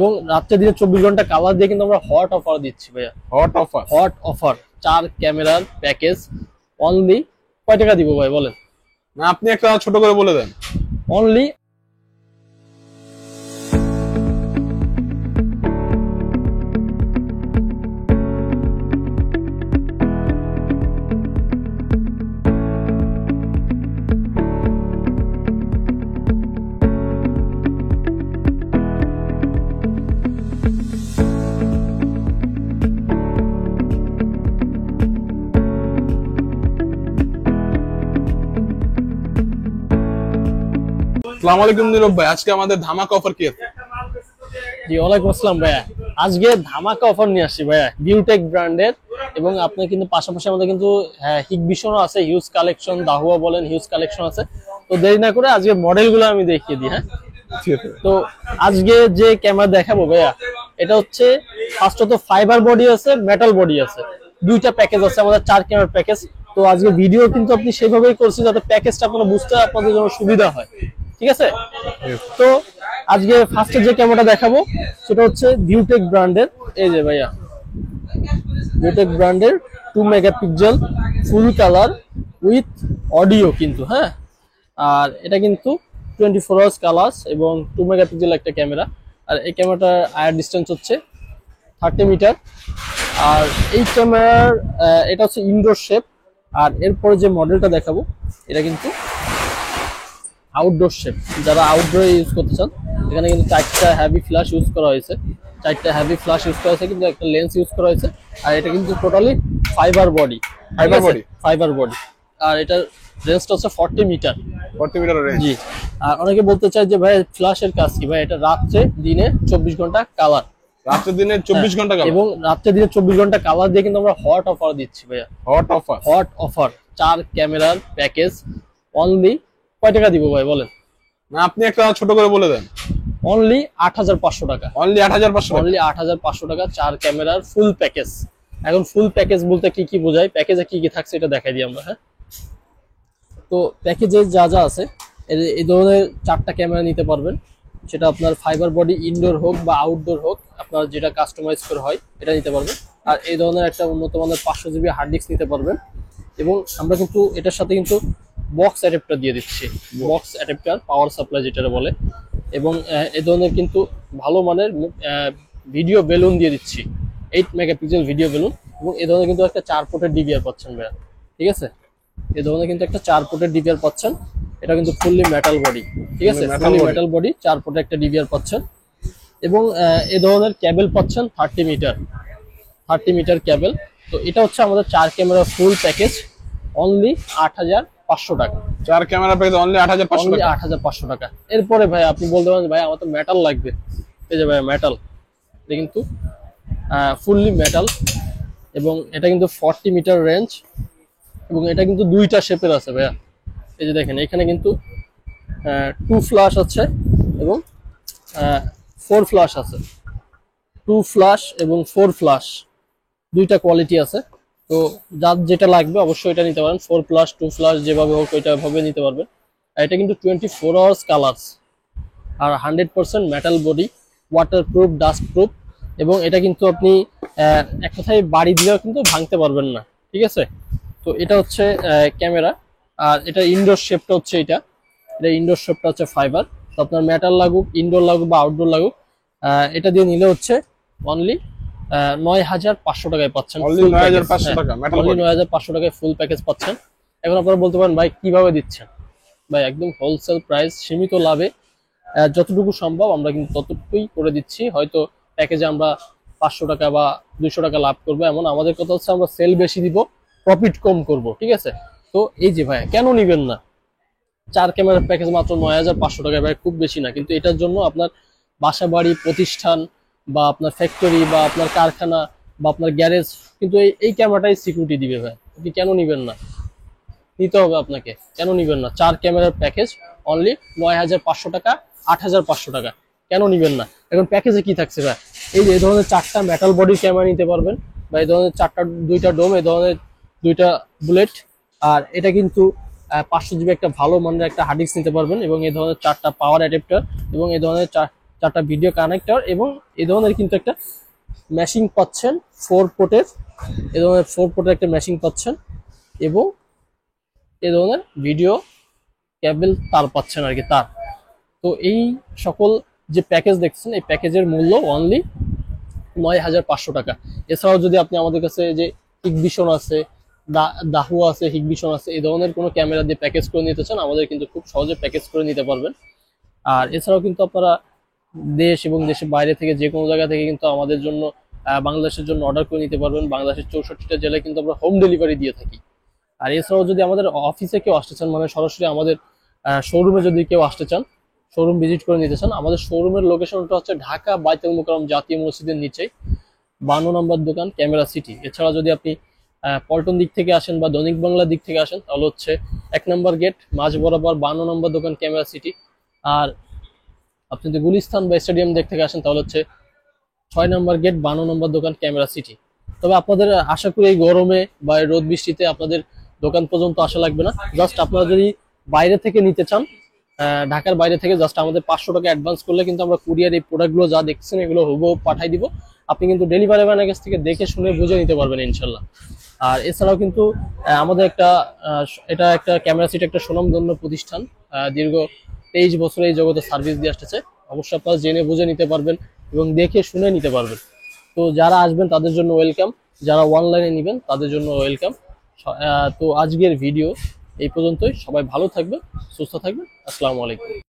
এবং রাত্রে দিনে 24 ঘন্টা কালার দিয়ে কিন্তু আমরা হট অফার দিচ্ছি ভাইয়া। হট অফার 4 ক্যামেরার প্যাকেজ অনলি কয় টাকা দিব ভাই বলেন? না আপনি একটা ছোট করে বলে দেন। অনলি আসসালামু আলাইকুম নীরব ভাই, আজকে আমাদের ধামাকা অফার কি আছে? জি ওয়ালাইকুম আসসালাম ভাইয়া। আজকে ধামাকা অফার নিয়ে আসছি ভাইয়া বিউটেক ব্র্যান্ডের, এবং আপনার কিন্তু পাশাপাশি আমাদের কিন্তু হিগভিশনও আছে, হিউজ কালেকশন, দাহুয়া বলেন হিউজ কালেকশন আছে। তো দেরি না করে আজকে মডেলগুলো আমি দেখিয়ে দিই। হ্যাঁ, তো আজকে যে ক্যামেরা দেখাবো ভাইয়া, এটা হচ্ছে ফার্স্টত ফাইবার বডি আছে, মেটাল বডি আছে, দুইটা প্যাকেজ আছে আমাদের 4 ক্যামেরার প্যাকেজ। তো আজকে ভিডিও কিন্তু আপনি সেভাবেই করছেন যাতে প্যাকেজটা আপনারা বুঝতে আপনাদের জন্য সুবিধা হয়, ঠিক আছে? তো আজকে ফার্স্টে যে ক্যামেরাটা দেখাবো সেটা হচ্ছে ভিউটেক ব্র্যান্ডের, এই যে ভাইয়া ভিউটেক ব্র্যান্ডের 2 megapixel full colour with audio কিন্তু। হ্যাঁ, আর এটা কিন্তু 24 আওয়ার্স কালার এবং 2 মেগাপিক্সেল একটা ক্যামেরা। আর এই ক্যামেরাটার আয়ার ডিস্টেন্স হচ্ছে 30 মিটার। আর এই ক্যামেরার এটা হচ্ছে ইনডোর শেপ। আর এরপরে যে মডেলটা দেখাবো এটা কিন্তু আউটডোর শেপ, যারা আউটডোরে ইউজ করতে চান। এখানে কিন্তু 4টা হেভি ফ্ল্যাশ ইউজ করা হয়েছে, 4টা হেভি ফ্ল্যাশ ইউজ করা হয়েছে, কিন্তু একটা লেন্স ইউজ করা হয়েছে। আর এটা কিন্তু টোটালি ফাইবার বডি। আর এটার রেঞ্জটা হচ্ছে 40 মিটার। 40 metre range. জি। আর অনেকে বলতে চায় যে ভাই ফ্ল্যাশের কাজ কি? ভাই এটা রাত্রে দিনে 24 ঘন্টা কালার। রাত্রে দিনে 24 ঘন্টা কালার, এবং রাত্রে দিনে 24 ঘন্টা কালার দিয়ে কিন্তু আমরা হট অফার দিচ্ছি ভাইয়া। হট অফার 4 ক্যামেরার প্যাকেজ অনলি কয় টাকা দিব ভাই বলেন? না আপনি একটা ছোট করে বলে দেন। অনলি 8500 টাকা। অনলি 8500 অনলি 8500 টাকা 4 ক্যামেরার ফুল প্যাকেজ। এখন ফুল প্যাকেজ বলতে কি কি বোঝায়, প্যাকেজে কি কি থাকছে এটা দেখাই দিই আমরা। হ্যাঁ, তো প্যাকেজে যা যা আছে এই ধরনের 4টা ক্যামেরা নিতে পারবেন। সেটা আপনার ফাইবার বডি ইনডোর হোক বা আউটডোর হোক, আপনার যেটা কাস্টমাইজ করে হয় এটা নিতে পারবেন। আর এই ধরনের একটা উন্নত মানের 500 জিবি হার্ড ডিস্ক নিতে পারবেন। এবং আমরা কিন্তু এটার সাথে কিন্তু বক্স অ্যাডাপ্টার দিয়ে দিচ্ছি, বক্স অ্যাডাপ্টার পাওয়ার সাপ্লাই যেটা বলে। এবং এই ধরনের কিন্তু ভালো মানের ভিডিও বেলুন দিয়ে দিচ্ছি, 8 মেগাপিক্সেল ভিডিও বেলুন। এবং এই ধরনের কিন্তু একটা 4 পোর্টের ডিভিআর পাচ্ছেন ভাইয়া, ঠিক আছে? এই ধরনের কিন্তু একটা 4 পোর্টের ডিভিআর পাচ্ছেন। এটা কিন্তু ফুললি মেটাল বডি, ঠিক আছে? ফুললি মেটাল বডি 4 পোর্টের একটা ডিভিআর পাচ্ছেন। এবং এই ধরনের কেবল পাচ্ছেন 30 মিটার কেবল। তো এটা হচ্ছে আমাদের 4 ক্যামেরা ফুল প্যাকেজ অনলি 8500 টাকা। 4 ক্যামেরা প্যাকেজ অনলি 8500 টাকা। 8500 টাকা। এরপরে ভাই আপনি বলতে পারেন ভাই আমার তো মেটাল লাগবে, এই যে ভাই মেটাল, এটা কিন্তু ফুললি মেটাল। এবং এটা কিন্তু 40 মিটার রেঞ্জ। এবং এটা কিন্তু দুইটা শেপের আছে ভাইয়া। এই যে দেখেন এখানে কিন্তু 2 ফ্ল্যাশ আছে এবং 4 ফ্ল্যাশ আছে। 2 ফ্ল্যাশ এবং 4 ফ্ল্যাশ দুইটা কোয়ালিটি আছে। তো যার যেটা লাগবে অবশ্যই এটা নিতে পারেন। 4 প্লাস 2 ফ্ল্যাশ যেভাবে হোক ওইটা ভাবে নিতে পারবেন। আর এটা কিন্তু 24 আওয়ার্স কালারস আর 100% metal body, waterproof, dust proof. এবং এটা কিন্তু আপনি এক কথায় বাড়ি দিলেও কিন্তু ভাঙতে পারবেন না, ঠিক আছে? তো এটা হচ্ছে ক্যামেরা। আর এটা ইনডোর শেপটা হচ্ছে এটা ইনডোর শেপটা হচ্ছে ফাইবার। তো আপনার মেটাল লাগুক, ইনডোর লাগুক বা আউটডোর লাগুক, এটা দিয়ে নিলে হচ্ছে অনলি 9500 টাকায় পাচ্ছেন। অনলি 9500 টাকা মেটাল বডি, 9500 টাকায় ফুল প্যাকেজ পাচ্ছেন। এখন আপনারা বলতে পারেন ভাই কিভাবে দিচ্ছেন? ভাই একদম হোলসেল প্রাইস, সীমিত লাভে যতটুকু সম্ভব আমরা কিন্তু ততটুকুই করে দিচ্ছি। হয়তো প্যাকেজে আমরা 500 টাকা বা 200 টাকা লাভ করবো এমন আমাদের কথা হচ্ছে, আমরা সেল বেশি দিব, প্রফিট কম করব, ঠিক আছে? তো এই যে ভাই কেন নিবেন না? 4 ক্যামেরার প্যাকেজ মাত্র 9500 টাকা ভাই, খুব বেশি না। কিন্তু এটার জন্য আপনার বাসা বাড়ি, প্রতিষ্ঠান বা আপনার ফ্যাক্টরি বা আপনার কারখানা বা আপনার গ্যারেজ কিন্তু এই ক্যামেরাটাই সিকিউরিটি দিবে ভাই। আপনি কেন নিবেন না? নিতে হবে আপনাকে, কেন নিবেন না? 4 ক্যামেরার প্যাকেজ অনলি 9500 টাকা, 8500 টাকা, কেন নিবেন না? এখন প্যাকেজে কি থাকছে ভাই? এই যে এই ধরনের 4টা মেটাল বডির ক্যামেরা নিতে পারবেন, বা এই ধরনের 2টা ডোম, এই ধরনের 2টা বুলেট। আর এটা কিন্তু 500 জিবি একটা ভালো মানের একটা হার্ড ডিস্ক নিতে পারবেন। এবং এই ধরনের 4টা পাওয়ার অ্যাডাপ্টার এবং এই ধরনের 4টা ভিডিও কানেক্টর এবং এই ধরনের কিন্তু একটা ম্যাশিং পাচ্ছেন 4 পোর্টের, এই ধরনের 4 পোর্টের একটা ম্যাশিং পাচ্ছেন এবং এই ধরনের ভিডিও কেবল তার পাচ্ছেন আর কি তার। তো এই সকল যে প্যাকেজ দেখছেন এই প্যাকেজের মূল্য অনলি 9,500 টাকা। এছাড়াও যদি আপনি আমাদের কাছে যে হিগভিশন আছে, দাহুয়া আছে, হিগভিশন আছে, এই ধরনের কোনো ক্যামেরা দিয়ে প্যাকেজ করে নিতে চান আমাদের কিন্তু খুব সহজে প্যাকেজ করে নিতে পারবেন। আর এছাড়াও কিন্তু আপনারা দেশ এবং দেশের বাইরে থেকে যে কোনো জায়গা থেকে কিন্তু আমাদের জন্য বাংলাদেশের জন্য অর্ডার করে নিতে পারবেন। বাংলাদেশের 64টা জেলায় কিন্তু আমরা হোম ডেলিভারি দিয়ে থাকি। আর এছাড়াও যদি আমাদের অফিসে কেউ আসতে চান, মানে সরাসরি আমাদের শোরুমে যদি কেউ আসতে চান, শোরুম ভিজিট করে নিতে চান, আমাদের শোরুমের লোকেশনটা হচ্ছে ঢাকা বাইতুল মোকাররম জাতীয় মসজিদের নিচে 52 নম্বর দোকান ক্যামেরা সিটি। এছাড়া যদি আপনি পল্টন দিক থেকে আসেন বা দৈনিক বাংলার দিক থেকে আসেন তাহলে হচ্ছে 1 নম্বর গেট মাঝ বরাবর 52 নম্বর দোকান ক্যামেরা সিটি। আর আপনি যদি গুলিস্তান বা স্টেডিয়াম দিক থেকে আসেন তাহলে হচ্ছে 6 নম্বর গেট 52 নম্বর দোকান ক্যামেরা সিটি। তবে আপনাদের আশা করি এই গরমে বা রোদ বৃষ্টিতে আপনাদের দোকান পর্যন্ত আসা লাগবে না। জাস্ট আপনারা যদি বাইরে থেকে নিতে চান, ঢাকার বাইরে থেকে জাস্ট আমাদের 500 টাকা অ্যাডভান্স করলে কিন্তু আমরা কুরিয়ার এই প্রোডাক্টগুলো যা দেখছেন এগুলো হুবহু পাঠাই দিব। আপনি কিন্তু ডেলিভারি ম্যানের কাছ থেকে দেখে শুনে বুঝে নিতে পারবেন ইনশাল্লাহ। আর এছাড়াও কিন্তু আমাদের এটা একটা ক্যামেরা সিটি একটা সুনামধন্য প্রতিষ্ঠান, দীর্ঘ 23 বছর এই জগতে সার্ভিস দিয়ে আসতেছে। অবশ্যই আপনারা জেনে বুঝে নিতে পারবেন এবং দেখে শুনে নিতে পারবেন। তো যারা আসবেন তাদের জন্য ওয়েলকাম, যারা অনলাইনে নেবেন তাদের জন্য ওয়েলকাম। তো আজকের ভিডিও এই পর্যন্তই। সবাই ভালো থাকবেন, সুস্থ থাকবেন। আসসালামু আলাইকুম।